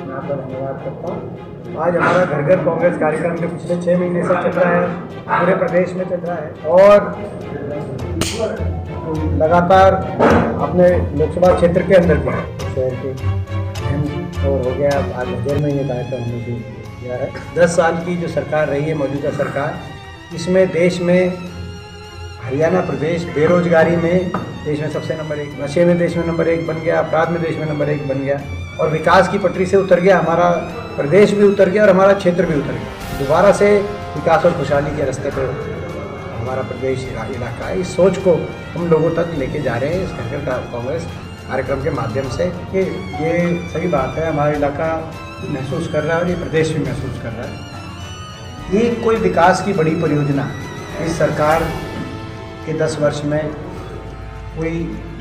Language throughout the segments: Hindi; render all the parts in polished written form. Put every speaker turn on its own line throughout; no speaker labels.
मैं आपका धन्यवाद करता हूँ। आज हमारा घर घर कांग्रेस कार्यक्रम जो पिछले 6 महीने से चल रहा है, पूरे प्रदेश में चल रहा है और लगातार अपने लोकसभा क्षेत्र के अंदर भी शहर के और हो गया। आज नजर में ये कार्यक्रम हमने भी किया है। 10 साल की जो सरकार रही है, मौजूदा सरकार, इसमें देश में हरियाणा प्रदेश बेरोजगारी में देश में सबसे नंबर 1, नशे में देश में नंबर 1 बन गया, अपराध में देश में नंबर 1 बन गया और विकास की पटरी से उतर गया। हमारा प्रदेश भी उतर गया और हमारा क्षेत्र भी उतर गया। दोबारा से विकास और खुशहाली के रास्ते पर हमारा प्रदेश इलाका है। इस सोच को हम लोगों तक लेके जा रहे हैं इस घर घर कांग्रेस कार्यक्रम के माध्यम से कि ये सही बात है, हमारा इलाका महसूस कर रहा है और ये प्रदेश भी महसूस कर रहा है। ये कोई विकास की बड़ी परियोजना इस सरकार के 10 वर्ष में कोई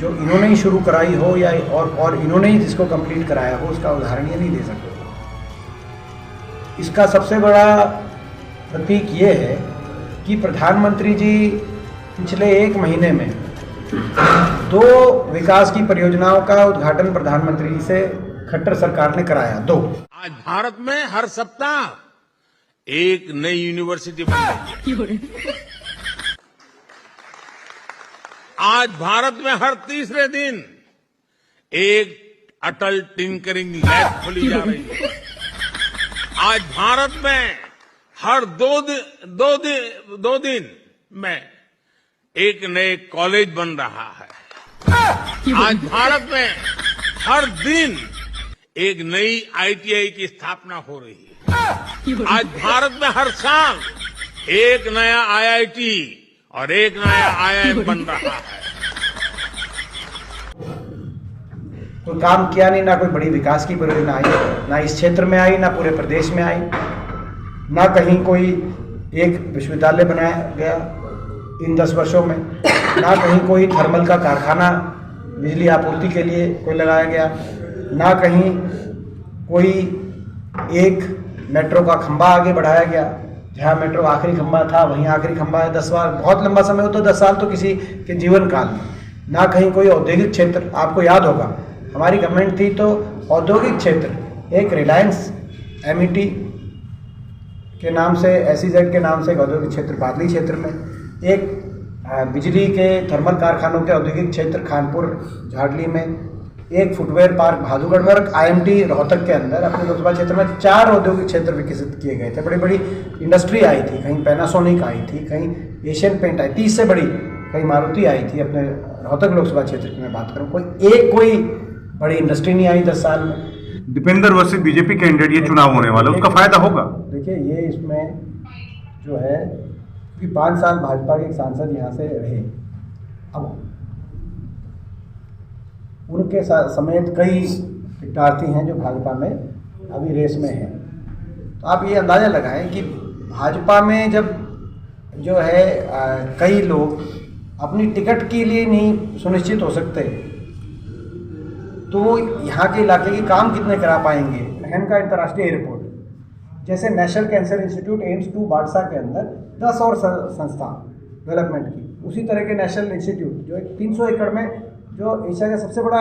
जो इन्होंने ही शुरू कराई हो या और इन्होंने ही जिसको कंप्लीट कराया हो, उसका उदाहरण ये नहीं दे सकते। इसका सबसे बड़ा प्रतीक ये है कि प्रधानमंत्री जी पिछले 1 महीने में 2 विकास की परियोजनाओं का उद्घाटन प्रधानमंत्री जी से खट्टर सरकार ने कराया। 2।
आज भारत में हर सप्ताह एक नई यूनिवर्सिटी बन रही है। आज भारत में हर तीसरे दिन एक अटल टिंकरिंग लैब खोली जा रही है। आज भारत में हर दो दिन में एक नए कॉलेज बन रहा है। आज भारत में हर दिन एक नई आईटीआई की स्थापना हो रही है। आज भारत में हर साल एक नया आईआईटी और एक नया आईआईएम बन रहा है।
कोई काम किया नहीं, ना कोई बड़ी विकास की परियोजना आई, ना इस क्षेत्र में आई, ना पूरे प्रदेश में आई, ना कहीं कोई एक विश्वविद्यालय बनाया गया इन 10 वर्षों में, ना कहीं कोई थर्मल का कारखाना बिजली आपूर्ति के लिए कोई लगाया गया, ना कहीं कोई एक मेट्रो का खंभा आगे बढ़ाया गया। जहाँ मेट्रो आखिरी खंभा था वहीं आखिरी खंभा है। 10 बार बहुत लंबा समय हो तो 10 साल तो किसी के जीवन काल में। ना कहीं कोई औद्योगिक क्षेत्र, आपको याद होगा हमारी गवर्नमेंट थी तो औद्योगिक क्षेत्र एक रिलायंस एमईटी के नाम से, एसईजेड के नाम से एक औद्योगिक क्षेत्र बादली क्षेत्र में, एक बिजली के थर्मल कारखानों के औद्योगिक क्षेत्र खानपुर झाड़ली में, एक फुटवेयर पार्क भादुगढ़ में और आईएमटी रोहतक के अंदर अपने लोकसभा क्षेत्र में 4 औद्योगिक क्षेत्र विकसित किए गए थे। बड़ी बड़ी इंडस्ट्री आई थी, कहीं पैनासोनिक आई थी, कहीं एशियन पेंट आई, 30 से बड़ी कहीं मारुति आई थी। अपने रोहतक लोकसभा क्षेत्र की मैं बात करूँ, कोई बड़ी इंडस्ट्री नहीं आई 10 साल में।
दीपेंद्र वर्सेस बीजेपी कैंडिडेट ये चुनाव होने वाला, उसका फायदा होगा?
देखिए, ये इसमें जो है कि 5 साल भाजपा के एक सांसद यहाँ से रहे, अब उनके समेत कई प्रत्याशी हैं जो भाजपा में अभी रेस में हैं। तो आप ये अंदाज़ा लगाएं कि भाजपा में जब जो है कई लोग अपनी टिकट के लिए नहीं सुनिश्चित हो सकते, तो यहाँ के इलाके के काम कितने करा पाएंगे। अहम का अंतर्राष्ट्रीय एयरपोर्ट, जैसे नेशनल कैंसर इंस्टीट्यूट एम्स 2 बादशाह के अंदर 10 और संस्था डेवलपमेंट की, उसी तरह के नेशनल इंस्टीट्यूट जो 300 एकड़ में जो एशिया का सबसे बड़ा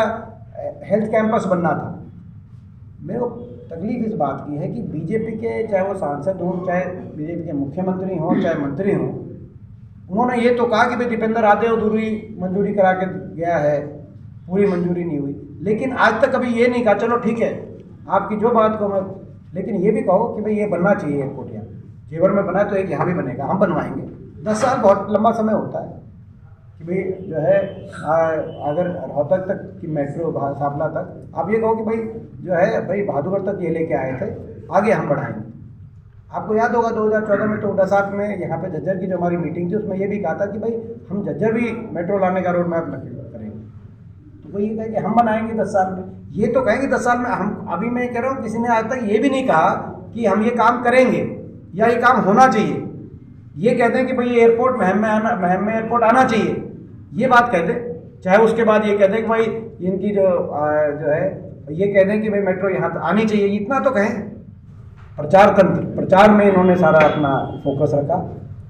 हेल्थ कैंपस बनना था। मेरे को तकलीफ इस बात की है कि बीजेपी के चाहे वो सांसद हों, चाहे बीजेपी के मुख्यमंत्री हों, चाहे मंत्री हों, उन्होंने ये तो कहा कि भाई दीपेंद्र आधे अधूरी मंजूरी करा के गया है, पूरी मंजूरी नहीं हुई। लेकिन आज तक कभी ये नहीं कहा चलो ठीक है आपकी जो बात को मैं, लेकिन ये भी कहो कि भाई ये बनना चाहिए एयरपोर्ट यहाँ जेवर में बना तो एक यहाँ भी बनेगा, हम बनवाएंगे। 10 साल बहुत लंबा समय होता है कि भाई जो है अगर रोहतक तक की मेट्रो सापला तक आप ये कहो कि भाई जो है भाई भादुगढ़ तक ये लेके आए थे, आगे हम बढ़ाएंगे। आपको याद होगा 2014 में तो उड़ासात में यहाँ पे झज्जर की जो हमारी मीटिंग थी उसमें ये भी कहा था कि भाई हम झज्जर भी मेट्रो लाने का रोड मैप करेंगे। तो वो ये कहे कि हम बनाएंगे 10 साल में, ये तो कहेंगे 10 साल में। हम अभी मैं कह रहा हूँ किसी ने आज तक ये भी नहीं कहा कि हम ये काम करेंगे या ये काम होना चाहिए। ये कहते हैं कि भाई ये एयरपोर्ट महम में एयरपोर्ट आना चाहिए, ये बात कहते हैं। चाहे उसके बाद ये कहते हैं कि भाई इनकी जो है ये कहते हैं कि भाई मेट्रो यहाँ आनी चाहिए, इतना तो कहें। प्रचार तंत्र, प्रचार में इन्होंने सारा अपना फोकस रखा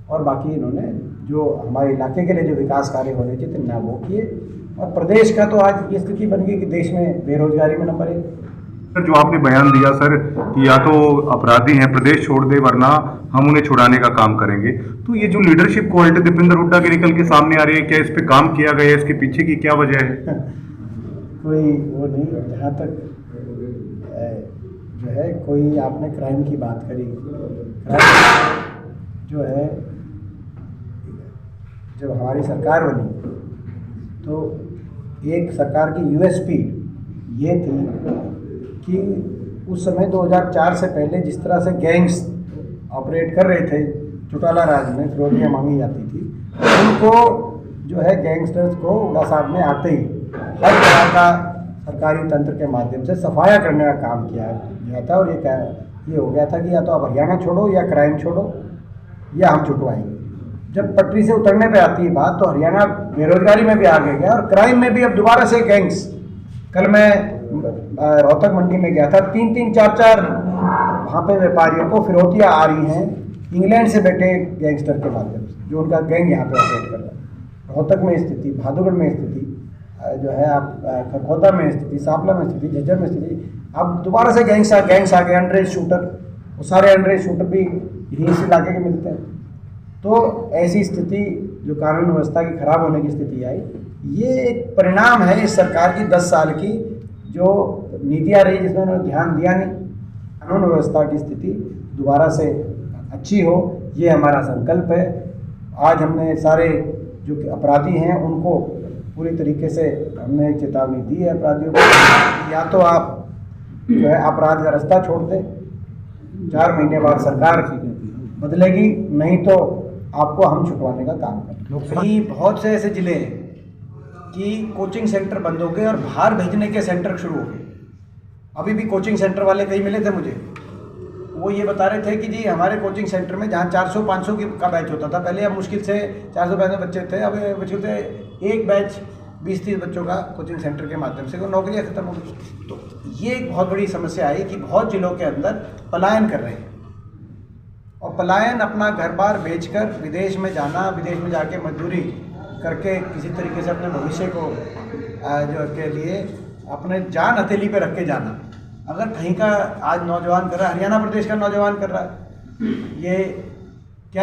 और बाकी इन्होंने जो हमारे इलाके के लिए जो विकास कार्य होने चाहिए ना वो किए। और प्रदेश का तो आज ये स्थिति बन गई कि देश में बेरोजगारी में नंबर 1,
सर जो आपने बयान दिया सर कि या तो अपराधी हैं प्रदेश छोड़ दे वरना हम उन्हें छुड़ाने का काम करेंगे, तो ये जो लीडरशिप क्वालिटी दीपेंद्र हुड्डा की निकल के सामने आ रही है, क्या इस पे काम किया गया है? इसके पीछे की क्या वजह है?
कोई वो नहीं, जहाँ तक जो है कोई आपने क्राइम की बात करी, क्राइम जो है जब हमारी सरकार बनी तो एक सरकार की यूएसपी ये थी कि उस समय 2004 से पहले जिस तरह से गैंग्स ऑपरेट कर रहे थे चौटाला राज में, फिरौतियाँ मांगी जाती थी, उनको जो है गैंगस्टर्स को उड़ासाब में आते ही हर तरह का सरकारी तंत्र के माध्यम से सफाया करने का काम किया गया था। और ये हो गया था कि या तो आप हरियाणा छोड़ो या क्राइम छोड़ो या हम छुटवाएंगे। जब पटरी से उतरने पे आती है बात तो हरियाणा बेरोजगारी में भी आगे गया और क्राइम में भी अब दोबारा से गैंग्स। कल मैं रोहतक मंडी में गया था, 3-3, 4-4 वहाँ पे व्यापारियों को फिरौतियाँ आ रही हैं इंग्लैंड से बैठे गैंगस्टर के माध्यम से, जो उनका गैंग यहाँ पे ऑपरेट कर रहा है। रोहतक में स्थिति, भादुगढ़ में स्थिति जो है, आप खरखोदा में स्थिति, सांपला में स्थिति, झज्जर में स्थिति, अब दोबारा से गैंग्स आ गए, अंडरेज शूटर, वो सारे अंडरेज शूटर भी यहीं इस इलाके के मिलते हैं। तो ऐसी स्थिति जो कानून व्यवस्था की खराब होने की स्थिति आई, ये एक परिणाम है इस सरकार की 10 साल की जो नीतियाँ रही जिसमें उन्होंने ध्यान दिया नहीं। कानून व्यवस्था की स्थिति दोबारा से अच्छी हो, ये हमारा संकल्प है। आज हमने सारे जो अपराधी हैं उनको पूरी तरीके से हमने एक चेतावनी दी है अपराधियों को, या तो आप जो है अपराध का रास्ता छोड़ दें, 4 महीने बाद सरकार बदलेगी, नहीं तो आपको हम छुटवाने का काम करेंगे। बहुत से ऐसे जिले हैं कि कोचिंग सेंटर बंद हो गए और बाहर भेजने के सेंटर शुरू हो गए। अभी भी कोचिंग सेंटर वाले कई मिले थे मुझे, वो ये बता रहे थे कि जी हमारे कोचिंग सेंटर में जहाँ 400-500 का बैच होता था पहले, अब मुश्किल से 400-500 बच्चे थे, अब मुश्किल से एक बैच 20-30 बच्चों का कोचिंग सेंटर के माध्यम से वो नौकरियाँ खत्म हो गई। तो ये एक बहुत बड़ी समस्या आई कि बहुत जिलों के अंदर पलायन कर रहे हैं, और पलायन अपना घर बार बेचकर विदेश में जाना, विदेश में जाके मजदूरी करके किसी तरीके से अपने भविष्य को जो के लिए अपने जान हथेली पे रख के जाना। अगर कहीं का आज नौजवान कर रहा है, हरियाणा प्रदेश का नौजवान कर रहा है,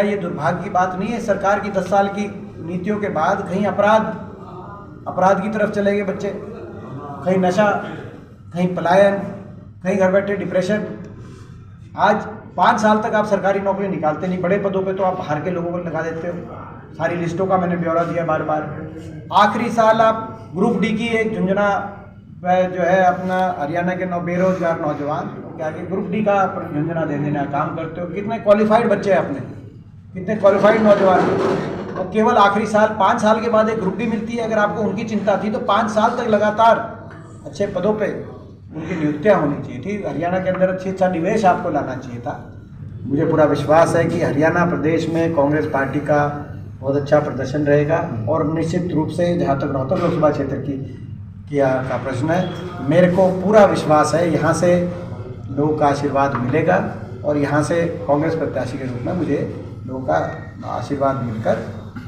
ये दुर्भाग्य की बात नहीं है? सरकार की 10 साल की नीतियों के बाद कहीं अपराध की तरफ चले गए बच्चे, कहीं नशा, कहीं पलायन, कहीं घर बैठे डिप्रेशन। आज 5 साल तक आप सरकारी नौकरी निकालते नहीं, बड़े पदों पे तो आप बाहर के लोगों को लगा देते हो। सारी लिस्टों का मैंने ब्यौरा दिया बार बार। आखिरी साल आप ग्रुप डी की एक झुंझुना जो है अपना हरियाणा के बेरोजगार नौजवान क्या कि ग्रुप डी का झुंझुना दे देने का काम करते हो। कितने क्वालिफाइड बच्चे हैं अपने, कितने क्वालिफाइड नौजवान, और केवल आखिरी साल 5 साल के बाद एक ग्रुप डी मिलती है। अगर आपको उनकी चिंता थी तो 5 साल तक लगातार अच्छे पदों पे उनकी नियुक्तियाँ होनी चाहिए थी। हरियाणा के अंदर अच्छा निवेश आपको लाना चाहिए था। मुझे पूरा विश्वास है कि हरियाणा प्रदेश में कांग्रेस पार्टी का बहुत अच्छा प्रदर्शन रहेगा, और निश्चित रूप से जहाँ तक रोहतक लोकसभा क्षेत्र का प्रश्न है, मेरे को पूरा विश्वास है यहाँ से लोगों का आशीर्वाद मिलेगा, और यहाँ से कांग्रेस प्रत्याशी के रूप में मुझे लोगों का आशीर्वाद मिलकर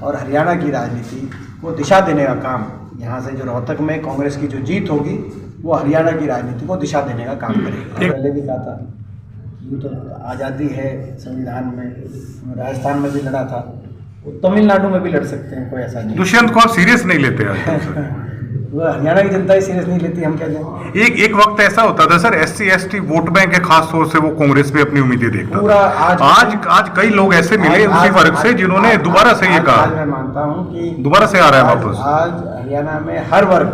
और हरियाणा की राजनीति को दिशा देने का काम, यहाँ से जो रोहतक में कांग्रेस की जो जीत होगी वो हरियाणा की राजनीति को दिशा देने का काम करेगी। पहले भी कहा था यूँ तो आज़ादी है संविधान में, राजस्थान में भी लड़ा था, तमिलनाडु में भी लड़ सकते हैं, कोई ऐसा नहीं।
दुष्यंत को आप सीरियस नहीं लेते हैं?
वो हरियाणा की जनता ही सीरियस नहीं लेती, हम क्या जाएं।
एक वक्त ऐसा होता था सर, SC/ST वोट बैंक है, खास तौर से वो कांग्रेस पे अपनी उम्मीदें देखता
पूरा
था। आज कई लोग ऐसे मिले उसी वर्ग से जिन्होंने दोबारा से ये कहा।
आज मैं मानता हूँ कि
दोबारा से आ रहा है वापस।
आज हरियाणा में हर वर्ग,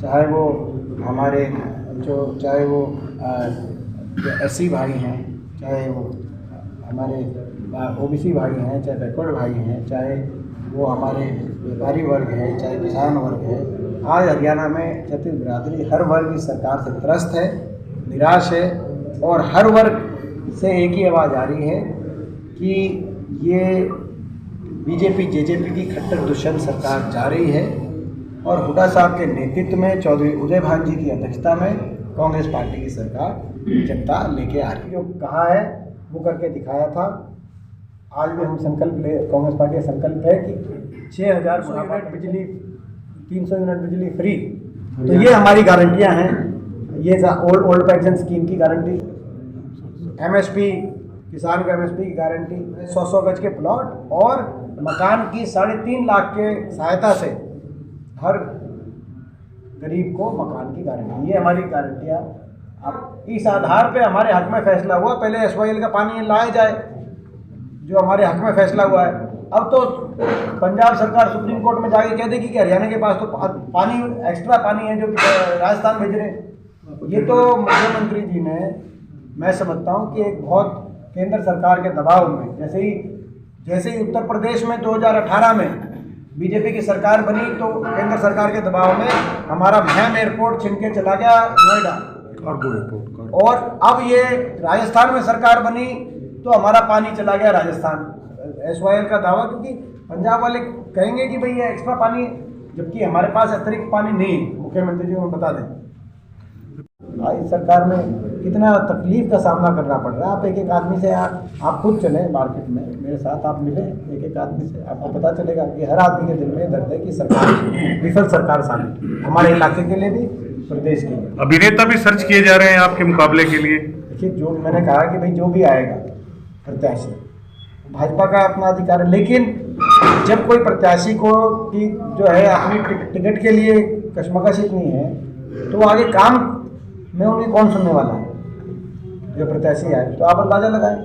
चाहे वो हमारे चाहे वो SC भाई हैं, चाहे वो हमारे OBC भाई हैं, चाहे बैकवर्ड भाई हैं, चाहे वो हमारे व्यापारी वर्ग है, चाहे किसान वर्ग है, आज हरियाणा में क्षत्रिय बिरादरी हर वर्ग इस सरकार से त्रस्त है, निराश है, और हर वर्ग से एक ही आवाज़ आ रही है कि ये बीजेपी JJP की खट्टर दुष्यंत सरकार जा रही है, और हुड्डा साहब के नेतृत्व में चौधरी उदय भान जी की अध्यक्षता में कांग्रेस पार्टी की सरकार जनता लेके आ रही है। जो कहा है वो करके दिखाया था। आज भी हम कांग्रेस पार्टी का संकल्प है कि 6000 यूनिट बिजली, 300 यूनिट बिजली फ्री, तो ये हमारी गारंटियां हैं। ये ओल्ड पेंशन स्कीम की गारंटी, एमएसपी, किसान को एमएसपी की गारंटी, 100 गज के प्लॉट और मकान की 3.5 लाख के सहायता से हर गरीब को मकान की गारंटी, ये हमारी गारंटी है। अब इस आधार पे हमारे हक में फैसला हुआ, पहले SYL का पानी लाया जाए जो हमारे हक में फैसला हुआ है। अब तो पंजाब सरकार सुप्रीम कोर्ट में जाके कह देगी कि हरियाणा के पास तो पानी एक्स्ट्रा पानी है जो राजस्थान भेज रहे हैं। ये तो मुख्यमंत्री जी ने, मैं समझता हूँ कि एक बहुत केंद्र सरकार के दबाव में, जैसे ही उत्तर प्रदेश में 2018 में बीजेपी की सरकार बनी तो केंद्र सरकार के दबाव में हमारा महम एयरपोर्ट छिन के चला गया नोएडा, और अब ये राजस्थान में सरकार बनी तो हमारा पानी चला गया राजस्थान। SYL का दावा, क्योंकि पंजाब वाले कहेंगे कि भाई ये एक्स्ट्रा पानी, जबकि हमारे पास अतिरिक्त पानी नहीं है। मुख्यमंत्री जी को बता दें इस सरकार में कितना तकलीफ का सामना करना पड़ रहा है। आप एक आदमी से आप खुद चले मार्केट में, मेरे साथ आप मिले एक आदमी से, आपको पता चलेगा कि हर आदमी के दिल में दर्द है कि सरकार विफल सरकार साबित, हमारे इलाके के लिए भी, प्रदेश के लिए।
अभिनेता भी सर्च किए जा रहे हैं आपके मुकाबले के लिए।
देखिए, जो मैंने कहा कि भाई जो भी आएगा प्रत्याशी, भाजपा का अपना अधिकार है, लेकिन जब कोई प्रत्याशी को की जो है अपनी टिकट के लिए कशमकश इतनी है तो आगे काम में उन्हें कौन सुनने वाला है। जो प्रत्याशी आए तो आप अंदाजा लगाएं।